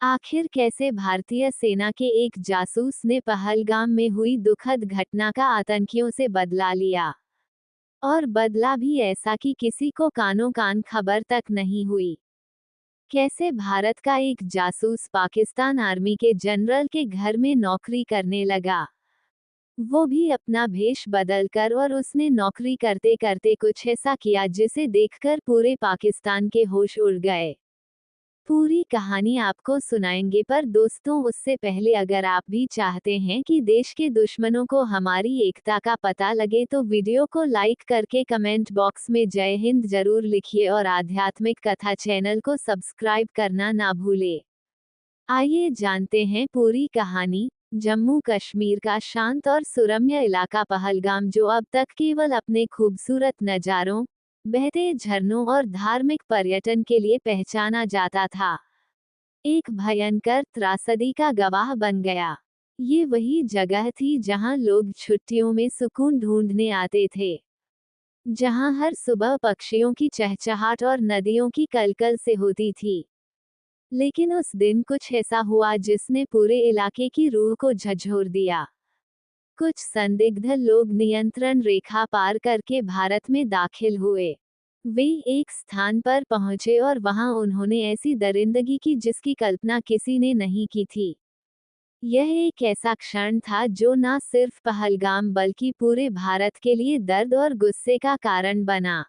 आखिर कैसे भारतीय सेना के एक जासूस ने पहलगाम में हुई दुखद घटना का आतंकियों से बदला लिया, और बदला भी ऐसा कि किसी को कानों कान खबर तक नहीं हुई। कैसे भारत का एक जासूस पाकिस्तान आर्मी के जनरल के घर में नौकरी करने लगा, वो भी अपना भेष बदलकर, और उसने नौकरी करते करते कुछ ऐसा किया जिसे देखकर पूरे पाकिस्तान के होश उड़ गए। पूरी कहानी आपको सुनाएंगे, पर दोस्तों उससे पहले अगर आप भी चाहते हैं कि देश के दुश्मनों को हमारी एकता का पता लगे तो वीडियो को लाइक करके कमेंट बॉक्स में जय हिंद जरूर लिखिए और आध्यात्मिक कथा चैनल को सब्सक्राइब करना ना भूले। आइए जानते हैं पूरी कहानी। जम्मू कश्मीर का शांत और सुरम्य इलाका पहलगाम, जो अब तक केवल अपने खूबसूरत नज़ारों, बहते झरनों और धार्मिक पर्यटन के लिए पहचाना जाता था, एक भयंकर त्रासदी का गवाह बन गया। ये वही जगह थी जहां लोग छुट्टियों में सुकून ढूंढने आते थे, जहां हर सुबह पक्षियों की चहचहाट और नदियों की कलकल से होती थी। लेकिन उस दिन कुछ ऐसा हुआ जिसने पूरे इलाके की रूह को झकझोर दिया। कुछ संदिग्ध लोग नियंत्रण रेखा पार करके भारत में दाखिल हुए। वे एक स्थान पर पहुंचे और वहां उन्होंने ऐसी दरिंदगी की जिसकी कल्पना किसी ने नहीं की थी। यह एक ऐसा क्षण था जो न सिर्फ पहलगाम बल्कि पूरे भारत के लिए दर्द और गुस्से का कारण बना।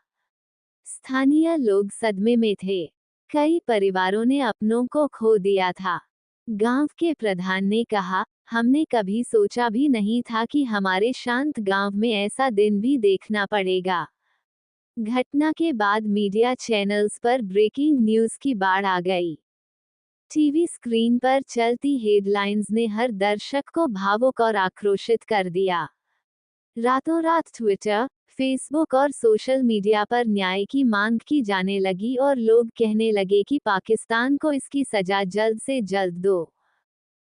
स्थानीय लोग सदमे में थे। कई परिवारों ने अपनों को खो दिया था। गांव के प्रधान ने कहा, हमने कभी सोचा भी नहीं था कि हमारे शांत गांव में ऐसा दिन भी देखना पड़ेगा। घटना के बाद मीडिया चैनल्स पर ब्रेकिंग न्यूज की बाढ़ आ गई। टीवी स्क्रीन पर चलती हेडलाइंस ने हर दर्शक को भावुक और आक्रोशित कर दिया। रातों रात ट्विटर, फेसबुक और सोशल मीडिया पर न्याय की मांग की जाने लगी और लोग कहने लगे कि पाकिस्तान को इसकी सजा जल्द से जल्द दो।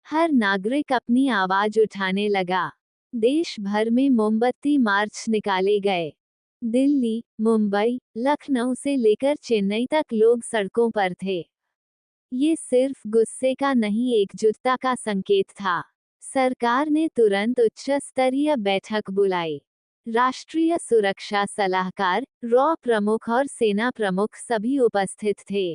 हर नागरिक अपनी आवाज उठाने लगा। देश भर में मोमबत्ती मार्च निकाले गए। दिल्ली, मुंबई, लखनऊ से लेकर चेन्नई तक लोग सड़कों पर थे। ये सिर्फ गुस्से का नहीं, एकजुटता का संकेत था। सरकार ने तुरंत उच्च स्तरीय बैठक बुलाई। राष्ट्रीय सुरक्षा सलाहकार, रॉ प्रमुख और सेना प्रमुख सभी उपस्थित थे।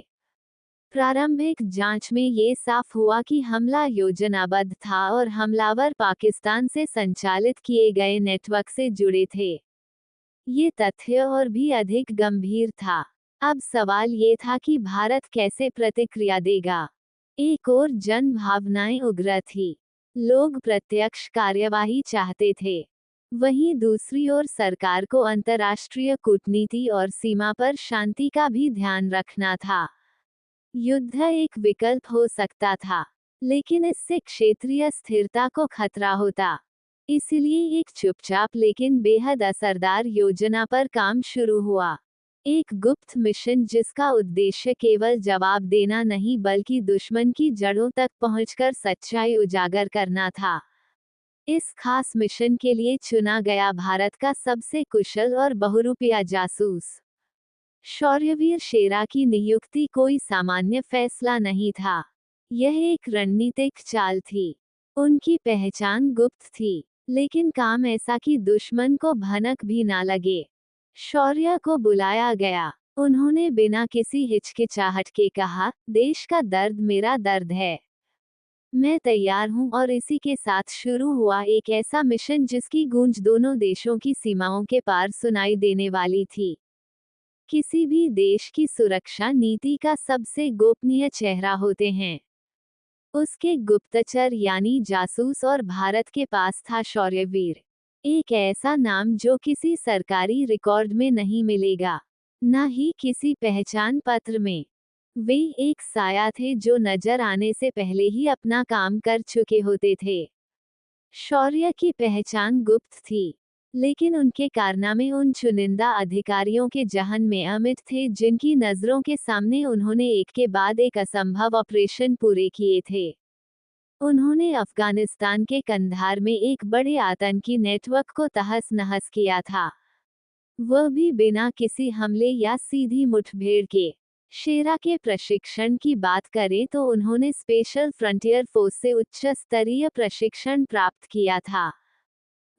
प्रारंभिक जांच में ये साफ हुआ कि हमला योजनाबद्ध था और हमलावर पाकिस्तान से संचालित किए गए नेटवर्क से जुड़े थे। ये तथ्य और भी अधिक गंभीर था। अब सवाल ये था कि भारत कैसे प्रतिक्रिया देगा। एक ओर जन भावनाएं उग्र थी, लोग प्रत्यक्ष कार्यवाही चाहते थे। वहीं दूसरी ओर सरकार को अंतर्राष्ट्रीय कूटनीति और सीमा पर शांति का भी ध्यान रखना था। युद्ध एक विकल्प हो सकता था, लेकिन इससे क्षेत्रीय स्थिरता को खतरा होता। इसलिए एक चुपचाप लेकिन बेहद असरदार योजना पर काम शुरू हुआ। एक गुप्त मिशन जिसका उद्देश्य केवल जवाब देना नहीं बल्कि दुश्मन की जड़ों तक पहुंचकर सच्चाई उजागर करना था। इस खास मिशन के लिए चुना गया भारत का सबसे कुशल और बहुरूपिया जासूस। शौर्यवीर शेरा की नियुक्ति कोई सामान्य फैसला नहीं था। यह एक रणनीतिक चाल थी। उनकी पहचान गुप्त थी, लेकिन काम ऐसा कि दुश्मन को भनक भी ना लगे। शौर्य को बुलाया गया। उन्होंने बिना किसी हिचकिचाहट के कहा, देश का दर्द मेरा दर्द है। मैं तैयार हूं। और इसी के साथ शुरू हुआ एक ऐसा मिशन जिसकी गूंज दोनों देशों की सीमाओं के पार सुनाई देने वाली थी। किसी भी देश की सुरक्षा नीति का सबसे गोपनीय चेहरा होते हैं उसके गुप्तचर यानी जासूस, और भारत के पास था शौर्यवीर। एक ऐसा नाम जो किसी सरकारी रिकॉर्ड में नहीं मिलेगा, न ही किसी पहचान पत्र में। वे एक साया थे जो नजर आने से पहले ही अपना काम कर चुके होते थे। शौर्य की पहचान गुप्त थी, लेकिन उनके कारनामे उन चुनिंदा अधिकारियों के जहन में अमिट थे जिनकी नजरों के सामने उन्होंने एक के बाद एक असंभव ऑपरेशन पूरे किए थे। उन्होंने अफगानिस्तान के कंधार में एक बड़े आतंकी नेटवर्क को तहस नहस किया था, वह भी बिना किसी हमले या सीधी मुठभेड़ के। शेरा के प्रशिक्षण की बात करें तो उन्होंने स्पेशल फ्रंटियर फोर्स से उच्च स्तरीय प्रशिक्षण प्राप्त किया था।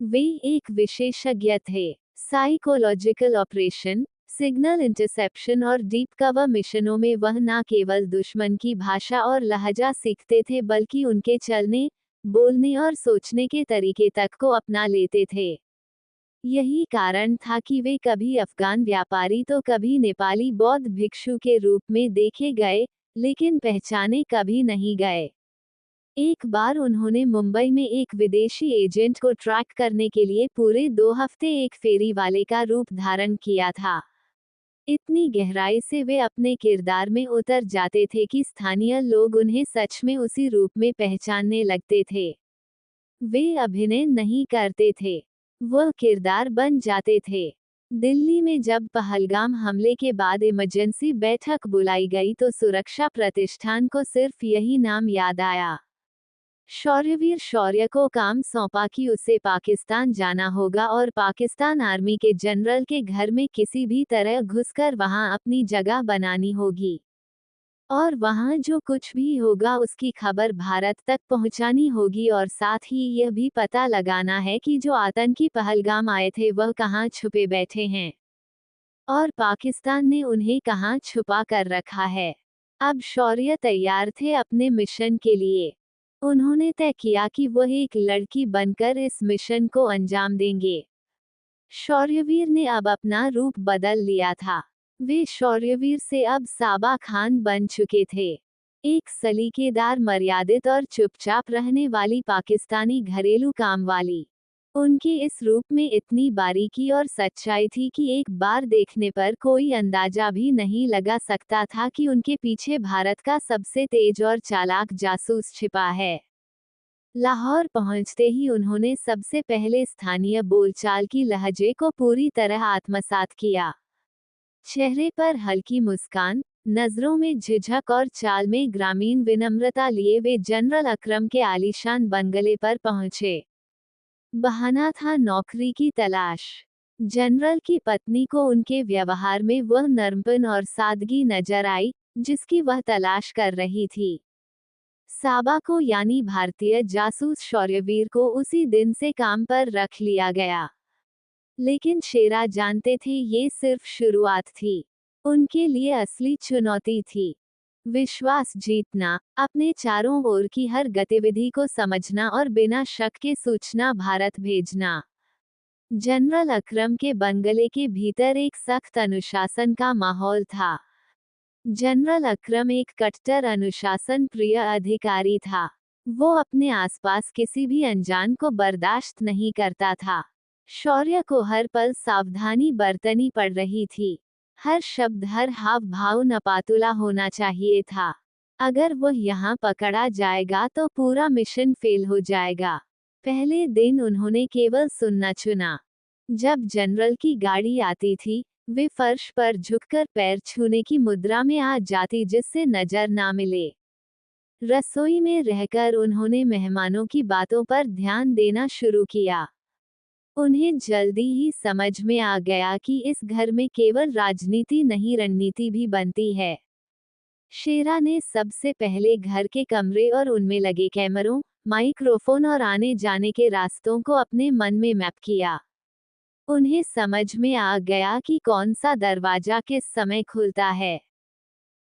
वे एक विशेषज्ञ थे। साइकोलॉजिकल ऑपरेशन, सिग्नल इंटरसेप्शन और डीप कवर मिशनों में वह न केवल दुश्मन की भाषा और लहजा सीखते थे बल्कि उनके चलने, बोलने और सोचने के तरीके तक को अपना लेते थे। यही कारण था कि वे कभी अफगान व्यापारी तो कभी नेपाली बौद्ध भिक्षु के रूप में देखे गए, लेकिन पहचाने कभी नहीं गए। एक बार उन्होंने मुंबई में एक विदेशी एजेंट को ट्रैक करने के लिए पूरे 2 हफ्ते एक फेरी वाले का रूप धारण किया था। इतनी गहराई से वे अपने किरदार में उतर जाते थे कि स्थानीय लोग उन्हें सच में उसी रूप में पहचानने लगते थे। वे अभिनय नहीं करते थे, वह किरदार बन जाते थे। दिल्ली में जब पहलगाम हमले के बाद इमरजेंसी बैठक बुलाई गई तो सुरक्षा प्रतिष्ठान को सिर्फ यही नाम याद आया। शौर्यवीर शौर्य को काम सौंपा कि उसे पाकिस्तान जाना होगा और पाकिस्तान आर्मी के जनरल के घर में किसी भी तरह घुसकर वहां अपनी जगह बनानी होगी। और वहां जो कुछ भी होगा उसकी खबर भारत तक पहुंचानी होगी और साथ ही यह भी पता लगाना है कि जो आतंकी पहलगाम आए थे वह कहां छुपे बैठे हैं और पाकिस्तान ने उन्हें कहां छुपा कर रखा है। अब शौर्य तैयार थे अपने मिशन के लिए। उन्होंने तय किया कि वह एक लड़की बनकर इस मिशन को अंजाम देंगे। शौर्यवीर ने अब अपना रूप बदल लिया था। वे शौर्यवीर से अब साबा खान बन चुके थे। एक सलीकेदार, मर्यादित और चुपचाप रहने वाली पाकिस्तानी घरेलू कामवाली। उनके इस रूप में इतनी बारीकी और सच्चाई थी कि एक बार देखने पर कोई अंदाजा भी नहीं लगा सकता था कि उनके पीछे भारत का सबसे तेज और चालाक जासूस छिपा है। लाहौर पहुंचते ही उन्होंने सबसे पहले स्थानीय बोलचाल की लहजे को पूरी तरह आत्मसात किया। चेहरे पर हल्की मुस्कान, नजरों में झिझक और चाल में ग्रामीण विनम्रता लिए वे जनरल अकरम के आलीशान बंगले पर पहुंचे। बहाना था नौकरी की तलाश। जनरल की पत्नी को उनके व्यवहार में वह नरमपन और सादगी नजर आई, जिसकी वह तलाश कर रही थी। साबा को यानी भारतीय जासूस शौर्यवीर को उसी दिन से काम पर रख लिया गया। लेकिन शेरा जानते थे ये सिर्फ शुरुआत थी। उनके लिए असली चुनौती थी विश्वास जीतना, अपने चारों ओर की हर गतिविधि को समझना और बिना शक के सूचना भारत भेजना। जनरल अकरम के बंगले के भीतर एक सख्त अनुशासन का माहौल था। जनरल अकरम एक कट्टर अनुशासन प्रिय अधिकारी था। वो अपने आसपास किसी भी अनजान को बर्दाश्त नहीं करता था। शौर्य को हर पल सावधानी बरतनी पड़ रही थी। हर शब्द, हर हाव भाव नपातुला होना चाहिए था। अगर वह यहाँ पकड़ा जाएगा तो पूरा मिशन फेल हो जाएगा। पहले दिन उन्होंने केवल सुनना चुना। जब जनरल की गाड़ी आती थी, वे फर्श पर झुककर पैर छूने की मुद्रा में आ जाती जिससे नजर ना मिले। रसोई में रहकर उन्होंने मेहमानों की बातों पर ध्यान देना शुरू किया। उन्हें जल्दी ही समझ में आ गया कि इस घर में केवल राजनीति नहीं, रणनीति भी बनती है। शेरा ने सबसे पहले घर के कमरे और उनमें लगे कैमरों, माइक्रोफोन और आने जाने के रास्तों को अपने मन में मैप किया। उन्हें समझ में आ गया कि कौन सा दरवाजा किस समय खुलता है,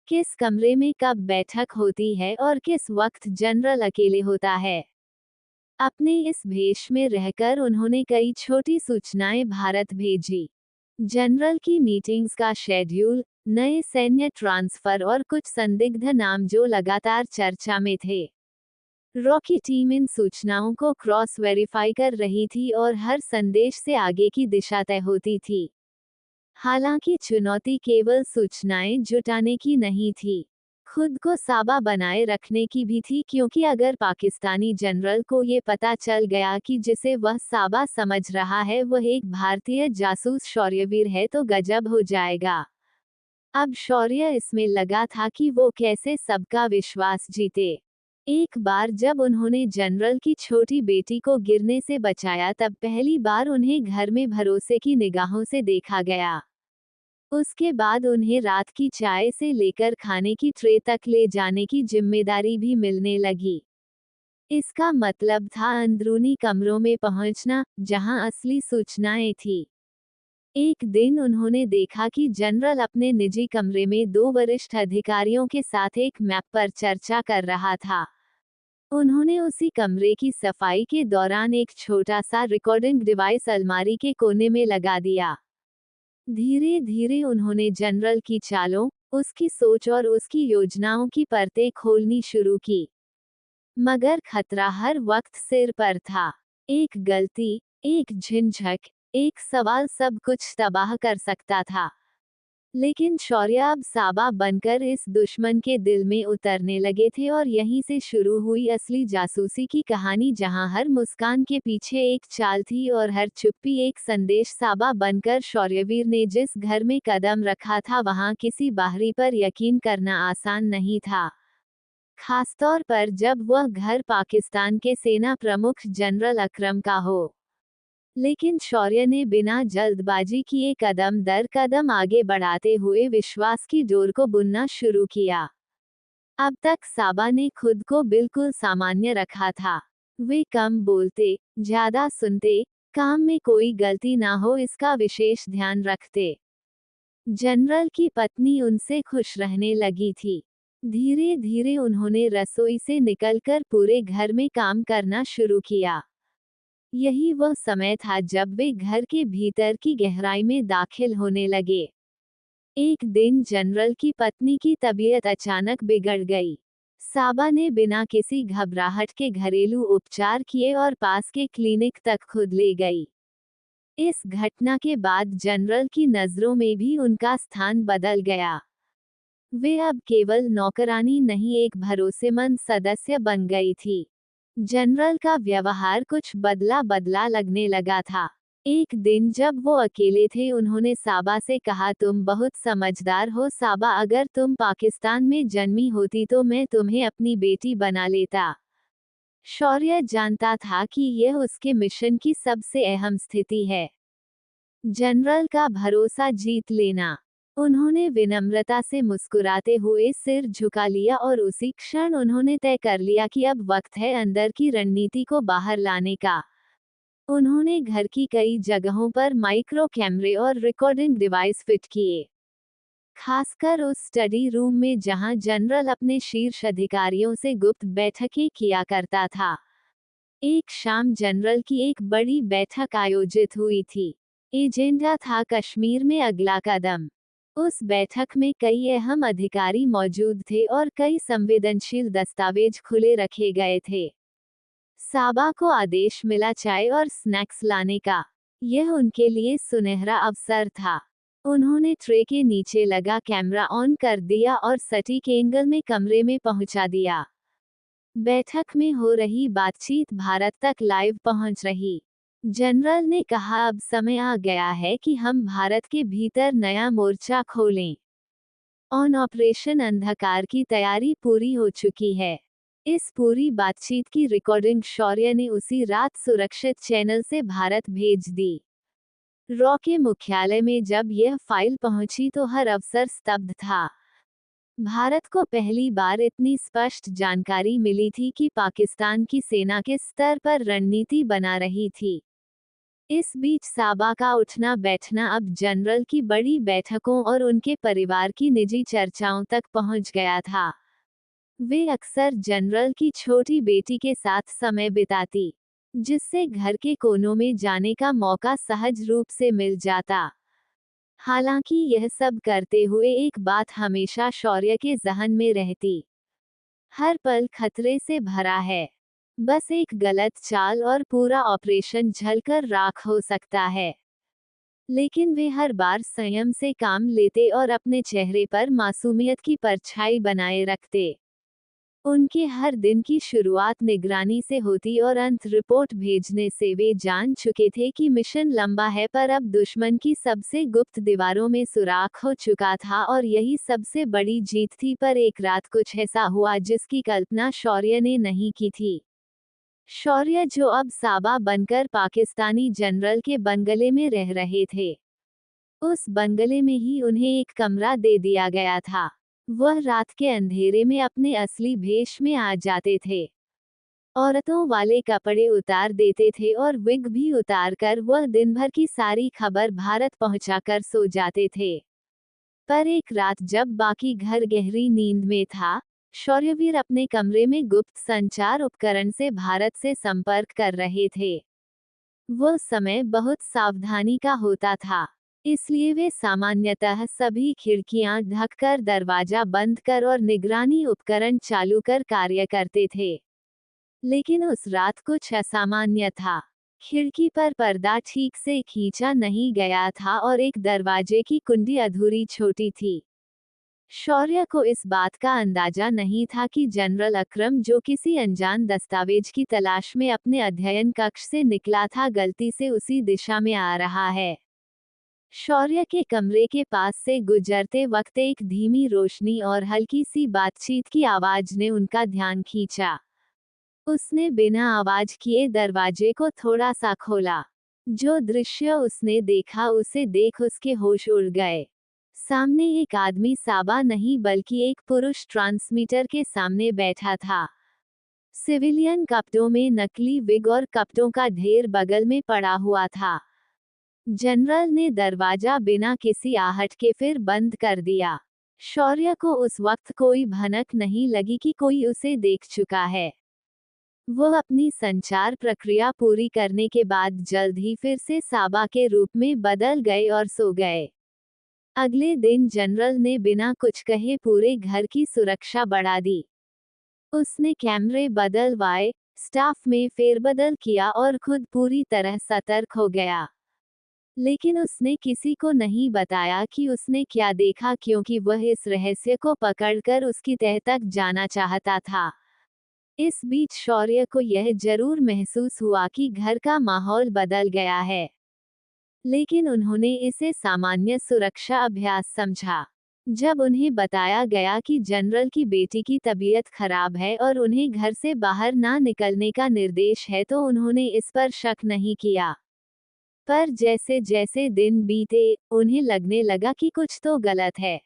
किस कमरे में कब बैठक होती है और किस वक्त जनरल अकेले होता है। अपने इस भेष में रहकर उन्होंने कई छोटी सूचनाएं भारत भेजी। जनरल की मीटिंग्स का शेड्यूल, नए सैन्य ट्रांसफर और कुछ संदिग्ध नाम जो लगातार चर्चा में थे। रॉकी टीम इन सूचनाओं को क्रॉस वेरीफाई कर रही थी और हर संदेश से आगे की दिशा तय होती थी। हालांकि चुनौती केवल सूचनाएं जुटाने की नहीं थी, खुद को साबा बनाए रखने की भी थी, क्योंकि अगर पाकिस्तानी जनरल को ये पता चल गया कि जिसे वह साबा समझ रहा है वह एक भारतीय जासूस शौर्यवीर है तो गजब हो जाएगा। अब शौर्य इसमें लगा था कि वो कैसे सबका विश्वास जीते। एक बार जब उन्होंने जनरल की छोटी बेटी को गिरने से बचाया तब पहली बार उन्हें घर में भरोसे की निगाहों से देखा गया। उसके बाद उन्हें रात की चाय से लेकर खाने की ट्रे तक ले जाने की जिम्मेदारी भी मिलने लगी। इसका मतलब था अंदरूनी कमरों में पहुंचना, जहां असली सूचनाएं थी। एक दिन उन्होंने देखा कि जनरल अपने निजी कमरे में दो वरिष्ठ अधिकारियों के साथ एक मैप पर चर्चा कर रहा था। उन्होंने उसी कमरे की सफाई के दौरान एक छोटा सा रिकॉर्डिंग डिवाइस अलमारी के कोने में लगा दिया। धीरे धीरे उन्होंने जनरल की चालों, उसकी सोच और उसकी योजनाओं की परतें खोलनी शुरू की। मगर खतरा हर वक्त सिर पर था। एक गलती, एक झिझक, एक सवाल सब कुछ तबाह कर सकता था। लेकिन शौर्य अब साबा बनकर इस दुश्मन के दिल में उतरने लगे थे, और यहीं से शुरू हुई असली जासूसी की कहानी, जहां हर मुस्कान के पीछे एक चाल थी और हर चुप्पी एक संदेश। साबा बनकर शौर्यवीर ने जिस घर में कदम रखा था, वहां किसी बाहरी पर यकीन करना आसान नहीं था, खासतौर पर जब वह घर पाकिस्तान के सेना प्रमुख जनरल अकरम का हो। लेकिन शौर्य ने बिना जल्दबाजी किए कदम दर कदम आगे बढ़ाते हुए विश्वास की डोर को बुनना शुरू किया। अब तक साबा ने खुद को बिल्कुल सामान्य रखा था। वे कम बोलते, ज्यादा सुनते, काम में कोई गलती ना हो इसका विशेष ध्यान रखते। जनरल की पत्नी उनसे खुश रहने लगी थी। धीरे धीरे उन्होंने रसोई से निकलकर पूरे घर में काम करना शुरू किया। यही वह समय था जब वे घर के भीतर की गहराई में दाखिल होने लगे। एक दिन जनरल की पत्नी की तबीयत अचानक बिगड़ गई। साबा ने बिना किसी घबराहट के घरेलू उपचार किए और पास के क्लिनिक तक खुद ले गई। इस घटना के बाद जनरल की नजरों में भी उनका स्थान बदल गया। वे अब केवल नौकरानी नहीं, एक भरोसेमंद सदस्य बन गई थी। जनरल का व्यवहार कुछ बदला बदला लगने लगा था। एक दिन जब वो अकेले थे, उन्होंने साबा से कहा, तुम बहुत समझदार हो साबा, अगर तुम पाकिस्तान में जन्मी होती तो मैं तुम्हें अपनी बेटी बना लेता। शौर्य जानता था कि यह उसके मिशन की सबसे अहम स्थिति है, जनरल का भरोसा जीत लेना। उन्होंने विनम्रता से मुस्कुराते हुए सिर झुका लिया, और उसी क्षण उन्होंने तय कर लिया कि अब वक्त है अंदर की रणनीति को बाहर लाने का। उन्होंने घर की कई जगहों पर माइक्रो कैमरे और रिकॉर्डिंग डिवाइस फिट किए, खासकर उस स्टडी रूम में जहां जनरल अपने शीर्ष अधिकारियों से गुप्त बैठकें किया करता था। एक शाम जनरल की एक बड़ी बैठक आयोजित हुई थी। एजेंडा था कश्मीर में अगला कदम। उस बैठक में कई अहम अधिकारी मौजूद थे और कई संवेदनशील दस्तावेज खुले रखे गए थे। साबा को आदेश मिला चाय और स्नैक्स लाने का। यह उनके लिए सुनहरा अवसर था। उन्होंने ट्रे के नीचे लगा कैमरा ऑन कर दिया और सटीक एंगल में कमरे में पहुंचा दिया। बैठक में हो रही बातचीत भारत तक लाइव पहुंच रही। जनरल ने कहा, अब समय आ गया है कि हम भारत के भीतर नया मोर्चा खोलें। ऑन ऑपरेशन अंधकार की तैयारी पूरी हो चुकी है। इस पूरी बातचीत की रिकॉर्डिंग शौर्य ने उसी रात सुरक्षित चैनल से भारत भेज दी। रॉ के मुख्यालय में जब यह फाइल पहुंची तो हर अफसर स्तब्ध था। भारत को पहली बार इतनी स्पष्ट जानकारी मिली थी कि पाकिस्तान की सेना किस स्तर पर रणनीति बना रही थी। इस बीच साबा का उठना बैठना अब जनरल की बड़ी बैठकों और उनके परिवार की निजी चर्चाओं तक पहुंच गया था। वे अक्सर जनरल की छोटी बेटी के साथ समय बिताती, जिससे घर के कोनों में जाने का मौका सहज रूप से मिल जाता। हालांकि यह सब करते हुए एक बात हमेशा शौर्य के जहन में रहती, हर पल खतरे से भरा है। बस एक गलत चाल और पूरा ऑपरेशन जलकर राख हो सकता है। लेकिन वे हर बार संयम से काम लेते और अपने चेहरे पर मासूमियत की परछाई बनाए रखते। उनके हर दिन की शुरुआत निगरानी से होती और अंत रिपोर्ट भेजने से। वे जान चुके थे कि मिशन लंबा है, पर अब दुश्मन की सबसे गुप्त दीवारों में सुराख हो चुका था, और यही सबसे बड़ी जीत थी। पर एक रात कुछ ऐसा हुआ जिसकी कल्पना शौर्य ने नहीं की थी। शौर्य, जो अब साबा बनकर पाकिस्तानी जनरल के बंगले में रह रहे थे, उस बंगले में ही उन्हें एक कमरा दे दिया गया था। वह रात के अंधेरे में अपने असली भेष में आ जाते थे। औरतों वाले कपड़े उतार देते थे और विग भी उतार कर वह दिन भर की सारी खबर भारत पहुंचाकर सो जाते थे। पर एक रात जब बाकी घर गहरी नींद में था, शौर्यवीर अपने कमरे में गुप्त संचार उपकरण से भारत से संपर्क कर रहे थे। वह समय बहुत सावधानी का होता था, इसलिए वे सामान्यतः सभी खिड़कियां ढककर, दरवाजा बंद कर और निगरानी उपकरण चालू कर कार्य करते थे। लेकिन उस रात कुछ असामान्य था। खिड़की पर पर्दा ठीक से खींचा नहीं गया था और एक दरवाजे की कुंडी अधूरी छोटी थी। शौर्य को इस बात का अंदाजा नहीं था कि जनरल अकरम, जो किसी अनजान दस्तावेज की तलाश में अपने अध्ययन कक्ष से निकला था, गलती से उसी दिशा में आ रहा है। शौर्य के कमरे के पास से गुजरते वक्त एक धीमी रोशनी और हल्की सी बातचीत की आवाज ने उनका ध्यान खींचा। उसने बिना आवाज किए दरवाजे को थोड़ा सा खोला। जो दृश्य उसने देखा, उसे देख उसके होश उड़ गए। सामने एक आदमी साबा नहीं बल्कि एक पुरुष ट्रांसमीटर के सामने बैठा था। सिविलियन कपड़ों में नकली विग और कपड़ों का ढेर बगल में पड़ा हुआ था। जनरल ने दरवाजा बिना किसी आहट के फिर बंद कर दिया। शौर्य को उस वक्त कोई भनक नहीं लगी कि कोई उसे देख चुका है। वह अपनी संचार प्रक्रिया पूरी करने के बाद जल्द ही फिर से साबा के रूप में बदल गए और सो गए। अगले दिन जनरल ने बिना कुछ कहे पूरे घर की सुरक्षा बढ़ा दी। उसने कैमरे बदलवाए, स्टाफ में फेरबदल किया और खुद पूरी तरह सतर्क हो गया। लेकिन उसने किसी को नहीं बताया कि उसने क्या देखा, क्योंकि वह इस रहस्य को पकड़कर उसकी तह तक जाना चाहता था। इस बीच शौर्य को यह जरूर महसूस हुआ कि घर का माहौल बदल गया है, लेकिन उन्होंने इसे सामान्य सुरक्षा अभ्यास समझा। जब उन्हें बताया गया कि जनरल की बेटी की तबीयत खराब है और उन्हें घर से बाहर ना निकलने का निर्देश है, तो उन्होंने इस पर शक नहीं किया। पर जैसे जैसे दिन बीते, उन्हें लगने लगा कि कुछ तो गलत है।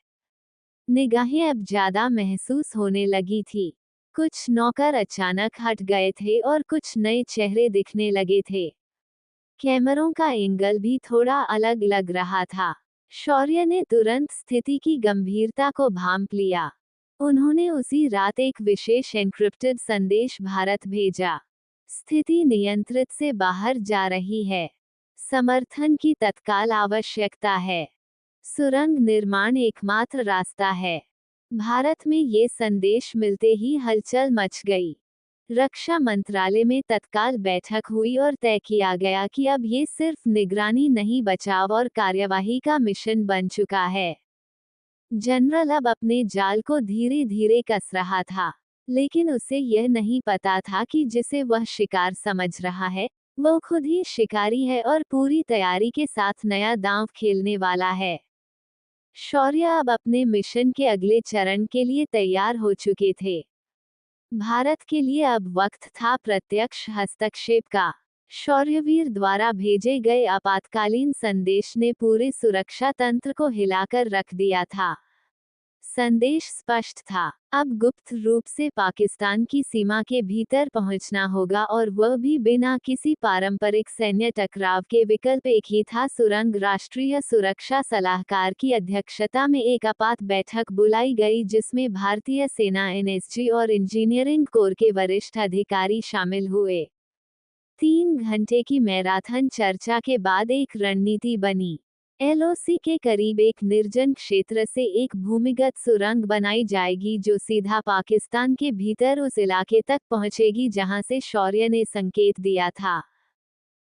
निगाहें अब ज्यादा महसूस होने लगी थी। कुछ नौकर अचानक हट गए थे और कुछ नए चेहरे दिखने लगे थे। कैमरों का एंगल भी थोड़ा अलग लग रहा था। शौर्य ने तुरंत स्थिति की गंभीरता को भांप लिया। उन्होंने उसी रात एक विशेष एन्क्रिप्टेड संदेश भारत भेजा। स्थिति नियंत्रित से बाहर जा रही है। समर्थन की तत्काल आवश्यकता है। सुरंग निर्माण एकमात्र रास्ता है। भारत में ये संदेश मिलते ही हलचल मच गई। रक्षा मंत्रालय में तत्काल बैठक हुई और तय किया गया कि अब ये सिर्फ निगरानी नहीं, बचाव और कार्यवाही का मिशन बन चुका है। जनरल अब अपने जाल को धीरे धीरे कस रहा था, लेकिन उसे यह नहीं पता था कि जिसे वह शिकार समझ रहा है, वो खुद ही शिकारी है और पूरी तैयारी के साथ नया दांव खेलने वाला है। शौर्य अब अपने मिशन के अगले चरण के लिए तैयार हो चुके थे। भारत के लिए अब वक्त था प्रत्यक्ष हस्तक्षेप का। शौर्यवीर द्वारा भेजे गए आपातकालीन संदेश ने पूरे सुरक्षा तंत्र को हिलाकर रख दिया था। संदेश स्पष्ट था, अब गुप्त रूप से पाकिस्तान की सीमा के भीतर पहुंचना होगा, और वह भी बिना किसी पारंपरिक सैन्य टकराव के। विकल्प एक ही था, सुरंग। राष्ट्रीय सुरक्षा सलाहकार की अध्यक्षता में एक आपात बैठक बुलाई गई, जिसमें भारतीय सेना, एनएसजी और इंजीनियरिंग कोर के वरिष्ठ अधिकारी शामिल हुए। 3 घंटे की मैराथन चर्चा के बाद एक रणनीति बनी। एलओसी के करीब एक निर्जन क्षेत्र से एक भूमिगत सुरंग बनाई जाएगी, जो सीधा पाकिस्तान के भीतर उस इलाके तक पहुंचेगी जहां से शौर्य ने संकेत दिया था।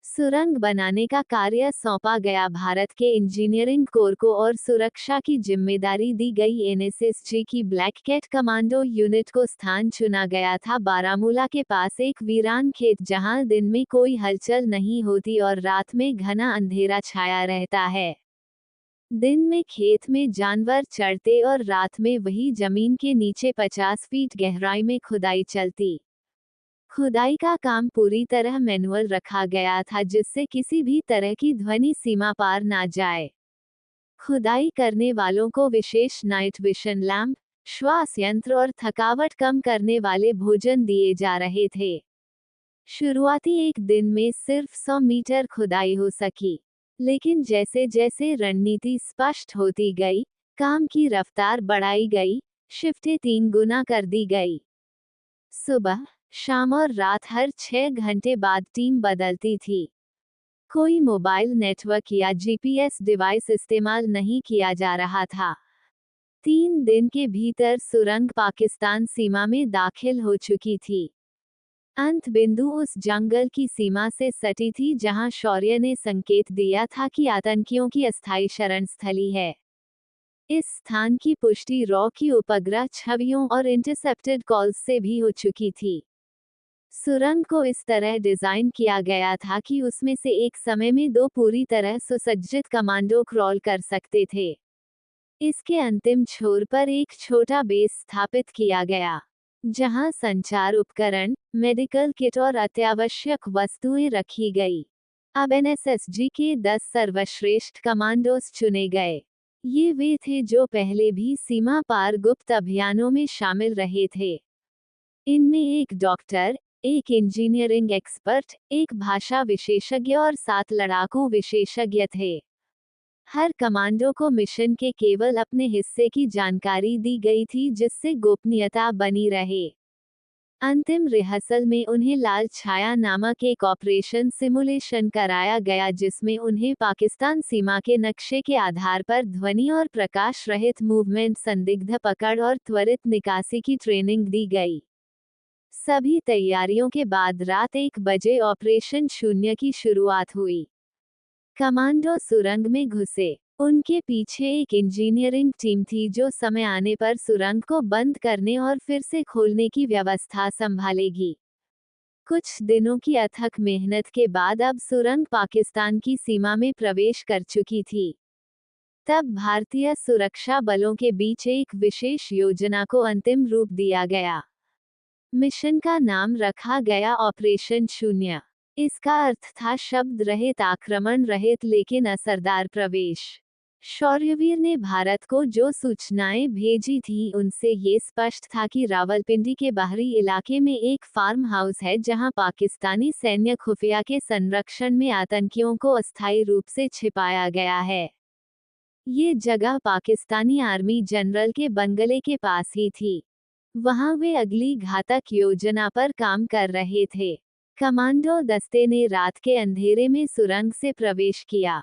सुरंग बनाने का कार्य सौंपा गया भारत के इंजीनियरिंग कोर को और सुरक्षा की जिम्मेदारी दी गई एनएसएसजी की ब्लैक कैट कमांडो यूनिट को। स्थान चुना गया था बारामूला के पास एक वीरान खेत, जहां दिन में कोई हलचल नहीं होती और रात में घना अंधेरा छाया रहता है। दिन में खेत में जानवर चढ़ते और रात में वही जमीन के नीचे 50 फीट गहराई में खुदाई चलती। खुदाई का काम पूरी तरह मैनुअल रखा गया था, जिससे किसी भी तरह की ध्वनि सीमा पार ना जाए। खुदाई करने वालों को विशेष नाइट विशन लैंप, श्वास यंत्र और थकावट कम करने वाले भोजन दिए जा रहे थे। शुरुआती एक दिन में सिर्फ 100 मीटर खुदाई हो सकी, लेकिन जैसे जैसे रणनीति स्पष्ट होती गई, काम की रफ्तार बढ़ाई गई, शिफ्टें 3 गुना कर दी गई। सुबह, शाम और रात हर 6 घंटे बाद टीम बदलती थी। कोई मोबाइल नेटवर्क या जीपीएस डिवाइस इस्तेमाल नहीं किया जा रहा था। 3 दिन के भीतर सुरंग पाकिस्तान सीमा में दाखिल हो चुकी थी। अंत बिंदु उस जंगल की सीमा से सटी थी जहां शौर्य ने संकेत दिया था कि आतंकियों की अस्थायी शरण स्थली है। इस स्थान की पुष्टि रॉ की उपग्रह छवियों और इंटरसेप्टेड कॉल्स से भी हो चुकी थी। सुरंग को इस तरह डिजाइन किया गया था कि उसमें से एक समय में 2 पूरी तरह सुसज्जित कमांडो क्रॉल कर सकते थे। इसके अंतिम छोर पर एक छोटा बेस स्थापित किया गया, जहां संचार उपकरण, मेडिकल किट और अत्यावश्यक वस्तुएं रखी गई। अब एनएसएसजी के 10 सर्वश्रेष्ठ कमांडोज चुने गए। ये वे थे जो पहले भी सीमा पार गुप्त अभियानों में शामिल रहे थे। इनमें एक डॉक्टर, एक इंजीनियरिंग एक्सपर्ट, एक भाषा विशेषज्ञ और 7 लड़ाकू विशेषज्ञ थे। हर कमांडो को मिशन के केवल अपने हिस्से की जानकारी दी गई थी जिससे गोपनीयता बनी रहे। अंतिम रिहर्सल में उन्हें लाल छाया नामक एक ऑपरेशन सिमुलेशन कराया गया जिसमें उन्हें पाकिस्तान सीमा के नक्शे के आधार पर ध्वनि और प्रकाश रहित मूवमेंट, संदिग्ध पकड़ और त्वरित निकासी की ट्रेनिंग दी गई। सभी तैयारियों के बाद रात 1 बजे ऑपरेशन शून्य की शुरुआत हुई। कमांडो सुरंग में घुसे। उनके पीछे एक इंजीनियरिंग टीम थी जो समय आने पर सुरंग को बंद करने और फिर से खोलने की व्यवस्था संभालेगी। कुछ दिनों की अथक मेहनत के बाद अब सुरंग पाकिस्तान की सीमा में प्रवेश कर चुकी थी। तब भारतीय सुरक्षा बलों के बीच एक विशेष योजना को अंतिम रूप दिया गया। मिशन का नाम रखा गया ऑपरेशन शून्य। इसका अर्थ था शब्द रहित, आक्रमण रहित लेकिन असरदार प्रवेश। शौर्यवीर ने भारत को जो सूचनाएं भेजी थी उनसे ये स्पष्ट था कि रावलपिंडी के बाहरी इलाके में एक फार्म हाउस है जहां पाकिस्तानी सैन्य खुफिया के संरक्षण में आतंकियों को अस्थायी रूप से छिपाया गया है। ये जगह पाकिस्तानी आर्मी जनरल के बंगले के पास ही थी। वहां वे अगली घातक योजना पर काम कर रहे थे। कमांडो दस्ते ने रात के अंधेरे में सुरंग से प्रवेश किया।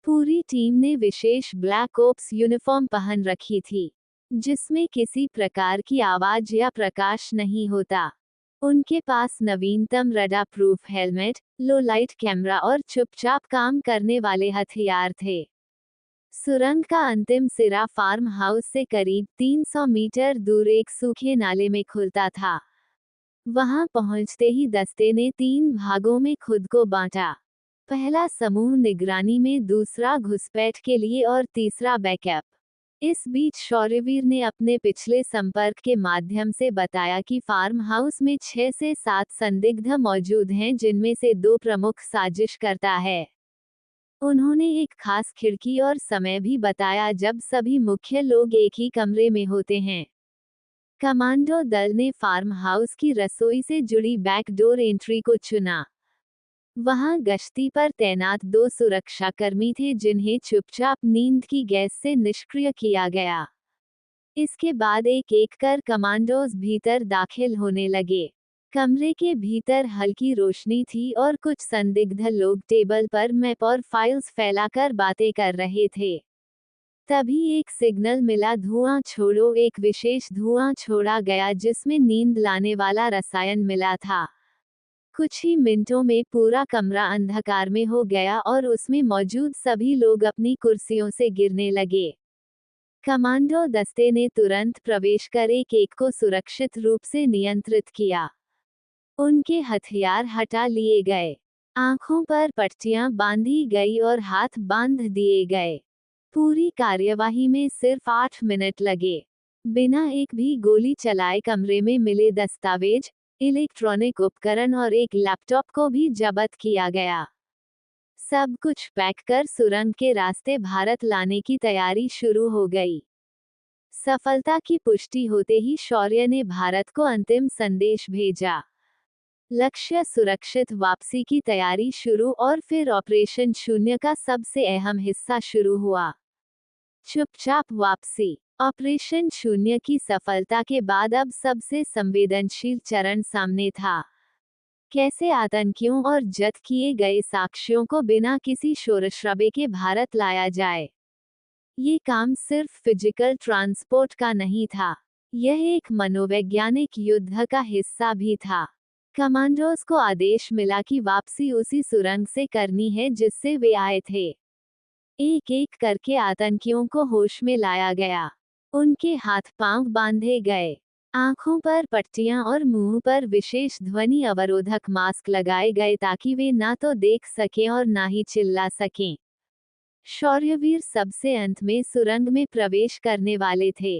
पूरी टीम ने विशेष ब्लैक ओप्स यूनिफॉर्म पहन रखी थी, जिसमें किसी प्रकार की आवाज या प्रकाश नहीं होता। उनके पास नवीनतम रडार प्रूफ हेलमेट, लो लाइट कैमरा और चुपचाप काम करने वाले हथियार थे। सुरंग का अंतिम सिरा फार्म हाउस से करीब 300 मीटर दूर एक सूखे नाले में खुलता था। वहां पहुंचते ही दस्ते ने 3 भागों में खुद को बांटा। पहला समूह निगरानी में, दूसरा घुसपैठ के लिए और तीसरा बैकअप। इस बीच शौर्यवीर ने अपने पिछले संपर्क के माध्यम से बताया कि फार्म हाउस में 6 से 7 संदिग्ध मौजूद हैं जिनमें से 2 प्रमुख साजिशकर्ता है। उन्होंने एक खास खिड़की और समय भी बताया जब सभी मुख्य लोग एक ही कमरे में होते हैं। कमांडो दल ने फार्म हाउस की रसोई से जुड़ी बैकडोर एंट्री को चुना। वहां गश्ती पर तैनात 2 सुरक्षाकर्मी थे जिन्हें चुपचाप नींद की गैस से निष्क्रिय किया गया। इसके बाद एक एक कर कमांडोज भीतर दाखिल होने लगे। कमरे के भीतर हल्की रोशनी थी और कुछ संदिग्ध लोग टेबल पर मैप और फाइल्स फैलाकर बातें कर रहे थे। तभी एक सिग्नल मिला, धुआं छोड़ो। एक विशेष धुआं छोड़ा गया जिसमें नींद लाने वाला रसायन मिला था। कुछ ही मिनटों में पूरा कमरा अंधकार में हो गया और उसमें मौजूद सभी लोग अपनी कुर्सियों से गिरने लगे। कमांडो दस्ते ने तुरंत प्रवेश कर एक एक को सुरक्षित रूप से नियंत्रित किया। उनके हथियार हटा लिए गए, आंखों पर पट्टियां बांधी गई और हाथ बांध दिए गए। पूरी कार्यवाही में सिर्फ 8 मिनट लगे। बिना एक भी गोली चलाए कमरे में मिले दस्तावेज, इलेक्ट्रॉनिक उपकरण और एक लैपटॉप को भी जब्त किया गया। सब कुछ पैक कर सुरंग के रास्ते भारत लाने की तैयारी शुरू हो गई। सफलता की पुष्टि होते ही शौर्य ने भारत को अंतिम संदेश भेजा। लक्ष्य सुरक्षित वापसी की तैयारी शुरू, और फिर ऑपरेशन शून्य का सबसे अहम हिस्सा शुरू हुआ, चुपचाप वापसी। ऑपरेशन शून्य की सफलता के बाद अब सबसे संवेदनशील चरण सामने था। कैसे आतंकियों और जब्त किए गए साक्ष्यों को बिना किसी शोरशराबे के भारत लाया जाए। ये काम सिर्फ फिजिकल ट्रांसपोर्ट का नहीं था, यह एक मनोवैज्ञानिक युद्ध का हिस्सा भी था। कमांडोज को आदेश मिला कि वापसी उसी सुरंग से करनी है जिससे वे आए थे। एक एक करके आतंकियों को होश में लाया गया। उनके हाथ पांव बांधे गए, आंखों पर पट्टियां और मुंह पर विशेष ध्वनि अवरोधक मास्क लगाए गए ताकि वे ना तो देख सकें और ना ही चिल्ला सकें। शौर्यवीर सबसे अंत में सुरंग में प्रवेश करने वाले थे।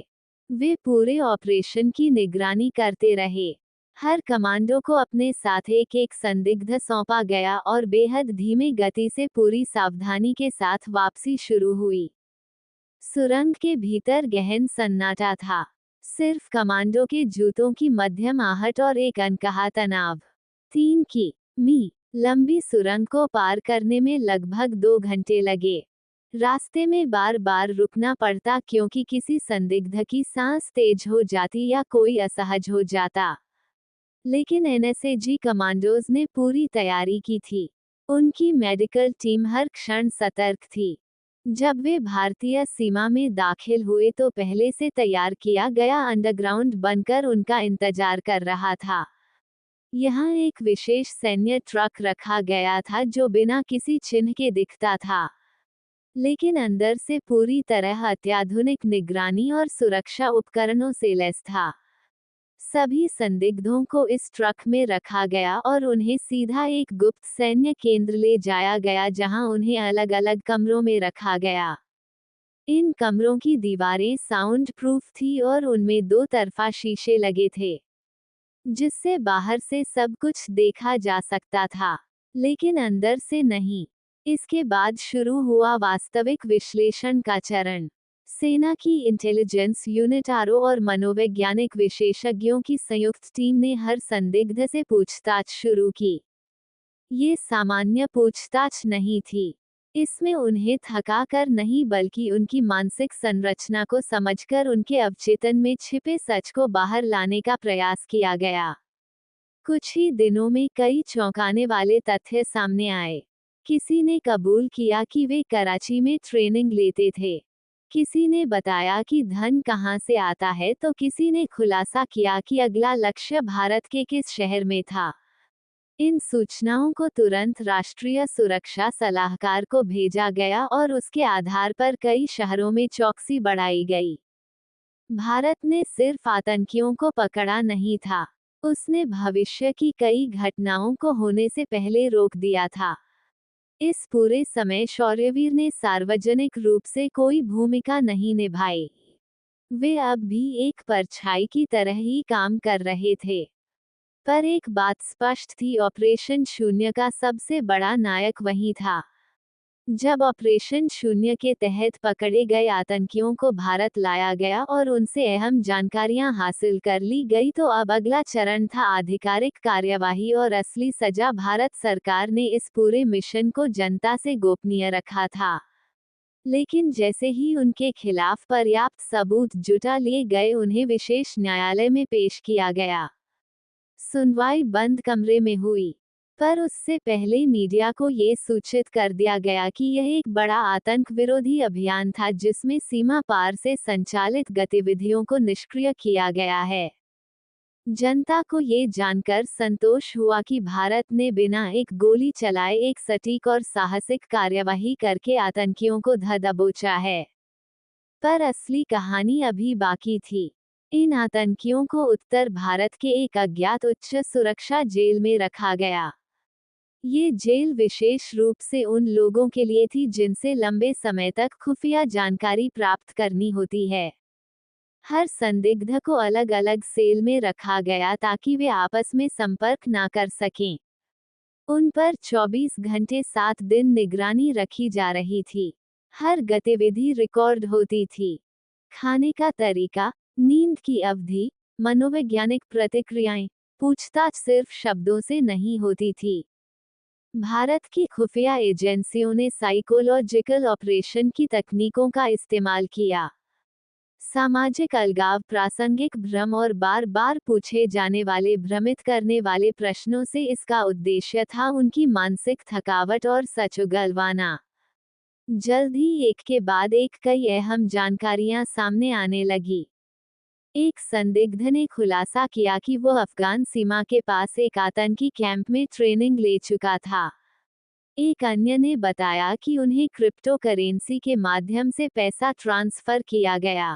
वे पूरे ऑपरेशन की निगरानी करते रहे। हर कमांडो को अपने साथ एक एक संदिग्ध सौंपा गया और बेहद धीमी गति से पूरी सावधानी के साथ वापसी शुरू हुई। सुरंग के भीतर गहन सन्नाटा था, सिर्फ कमांडो के जूतों की मध्यम आहट और एक अनकहा तनाव। 3 कि.मी. लंबी सुरंग को पार करने में लगभग 2 घंटे लगे। रास्ते में बार बार रुकना पड़ता क्योंकि किसी संदिग्ध की सांस तेज हो जाती या कोई असहज हो जाता। लेकिन एनएसएजी कमांडोज ने पूरी तैयारी की थी। उनकी मेडिकल टीम हर क्षण सतर्क थी। जब वे भारतीय सीमा में दाखिल हुए तो पहले से तैयार किया गया अंडरग्राउंड बनकर उनका इंतजार कर रहा था। यहाँ एक विशेष सैन्य ट्रक रखा गया था जो बिना किसी चिन्ह के दिखता था, लेकिन अंदर से पूरी तरह अत्याधुनिक निगरानी और सुरक्षा उपकरणों से लैस था। सभी संदिग्धों को इस ट्रक में रखा गया और उन्हें सीधा एक गुप्त सैन्य केंद्र ले जाया गया जहां उन्हें अलग अलग कमरों में रखा गया। इन कमरों की दीवारें साउंड प्रूफ थी और उनमें 2 तरफा शीशे लगे थे, जिससे बाहर से सब कुछ देखा जा सकता था, लेकिन अंदर से नहीं। इसके बाद शुरू हुआ वास्तविक विश्लेषण का चरण। सेना की इंटेलिजेंस यूनिट आरओ और मनोवैज्ञानिक विशेषज्ञों की संयुक्त टीम ने हर संदिग्ध से पूछताछ शुरू की। ये सामान्य पूछताछ नहीं थी। इसमें उन्हें थका कर नहीं बल्कि उनकी मानसिक संरचना को समझकर उनके अवचेतन में छिपे सच को बाहर लाने का प्रयास किया गया। कुछ ही दिनों में कई चौंकाने वाले तथ्य सामने आए। किसी ने कबूल किया कि वे कराची में ट्रेनिंग लेते थे। किसी ने बताया कि धन कहां से आता है तो किसी ने खुलासा किया कि अगला लक्ष्य भारत के किस शहर में था। इन सूचनाओं को तुरंत राष्ट्रीय सुरक्षा सलाहकार को भेजा गया और उसके आधार पर कई शहरों में चौकसी बढ़ाई गई। भारत ने सिर्फ आतंकियों को पकड़ा नहीं था, उसने भविष्य की कई घटनाओं को होने से पहले रोक दिया था। इस पूरे समय शौर्यवीर ने सार्वजनिक रूप से कोई भूमिका नहीं निभाई। वे अब भी एक परछाई की तरह ही काम कर रहे थे। पर एक बात स्पष्ट थी, ऑपरेशन शून्य का सबसे बड़ा नायक वही था। जब ऑपरेशन शून्य के तहत पकड़े गए आतंकियों को भारत लाया गया और उनसे अहम जानकारियां हासिल कर ली गई तो अब अगला चरण था आधिकारिक कार्यवाही और असली सजा। भारत सरकार ने इस पूरे मिशन को जनता से गोपनीय रखा था, लेकिन जैसे ही उनके खिलाफ पर्याप्त सबूत जुटा लिए गए उन्हें विशेष न्यायालय में पेश किया गया। सुनवाई बंद कमरे में हुई, पर उससे पहले मीडिया को ये सूचित कर दिया गया कि यह एक बड़ा आतंक विरोधी अभियान था जिसमें सीमा पार से संचालित गतिविधियों को निष्क्रिय किया गया है। जनता को ये जानकर संतोष हुआ कि भारत ने बिना एक गोली चलाए एक सटीक और साहसिक कार्यवाही करके आतंकियों को धर दबोचा है। पर असली कहानी अभी बाकी थी। इन आतंकियों को उत्तर भारत के एक अज्ञात उच्च सुरक्षा जेल में रखा गया। ये जेल विशेष रूप से उन लोगों के लिए थी जिनसे लंबे समय तक खुफिया जानकारी प्राप्त करनी होती है। हर संदिग्ध को अलग अलग सेल में रखा गया ताकि वे आपस में संपर्क ना कर सकें। उन पर 24 घंटे 7 दिन निगरानी रखी जा रही थी। हर गतिविधि रिकॉर्ड होती थी। खाने का तरीका, नींद की अवधि, मनोवैज्ञानिक प्रतिक्रियाएं, पूछताछ सिर्फ शब्दों से नहीं होती थी। भारत की खुफिया एजेंसियों ने साइकोलॉजिकल ऑपरेशन की तकनीकों का इस्तेमाल किया। सामाजिक अलगाव, प्रासंगिक भ्रम और बार बार पूछे जाने वाले भ्रमित करने वाले प्रश्नों से इसका उद्देश्य था उनकी मानसिक थकावट और सच उगलवाना। जल्द ही एक के बाद एक कई अहम जानकारियां सामने आने लगी। एक संदिग्ध ने खुलासा किया कि वो अफगान सीमा के पास एक आतंकी कैंप में ट्रेनिंग ले चुका था। एक अन्य ने बताया कि उन्हें क्रिप्टो करेंसी के माध्यम से पैसा ट्रांसफर किया गया।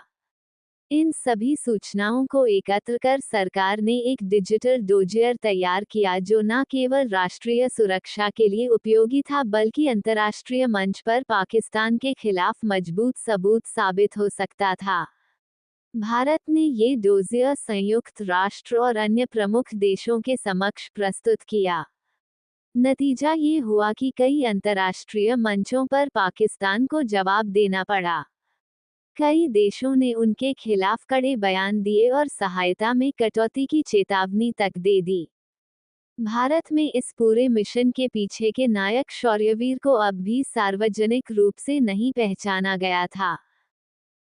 इन सभी सूचनाओं को एकत्र कर सरकार ने एक डिजिटल डोजियर तैयार किया जो न केवल राष्ट्रीय सुरक्षा के लिए उपयोगी था बल्कि अंतर्राष्ट्रीय मंच पर पाकिस्तान के खिलाफ मजबूत सबूत साबित हो सकता था। भारत ने ये डोजियर संयुक्त राष्ट्र और अन्य प्रमुख देशों के समक्ष प्रस्तुत किया। नतीजा ये हुआ कि कई अंतर्राष्ट्रीय मंचों पर पाकिस्तान को जवाब देना पड़ा। कई देशों ने उनके खिलाफ कड़े बयान दिए और सहायता में कटौती की चेतावनी तक दे दी। भारत में इस पूरे मिशन के पीछे के नायक शौर्यवीर को अब भी सार्वजनिक रूप से नहीं पहचाना गया था,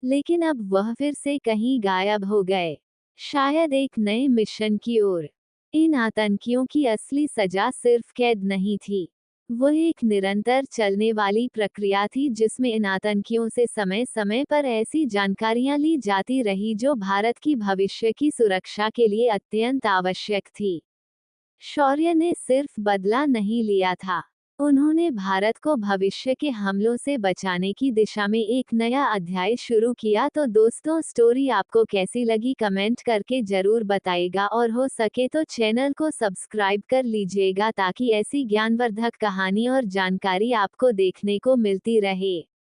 लेकिन अब वह फिर से कहीं गायब हो गए, शायद एक नए मिशन की ओर। इन आतंकियों की असली सजा सिर्फ कैद नहीं थी, वो एक निरंतर चलने वाली प्रक्रिया थी जिसमें इन आतंकियों से समय समय पर ऐसी जानकारियां ली जाती रही जो भारत की भविष्य की सुरक्षा के लिए अत्यंत आवश्यक थी। शौर्य ने सिर्फ बदला नहीं लिया था, उन्होंने भारत को भविष्य के हमलों से बचाने की दिशा में एक नया अध्याय शुरू किया। तो दोस्तों, स्टोरी आपको कैसी लगी कमेंट करके जरूर बताइएगा और हो सके तो चैनल को सब्सक्राइब कर लीजिएगा ताकि ऐसी ज्ञानवर्धक कहानी और जानकारी आपको देखने को मिलती रहे।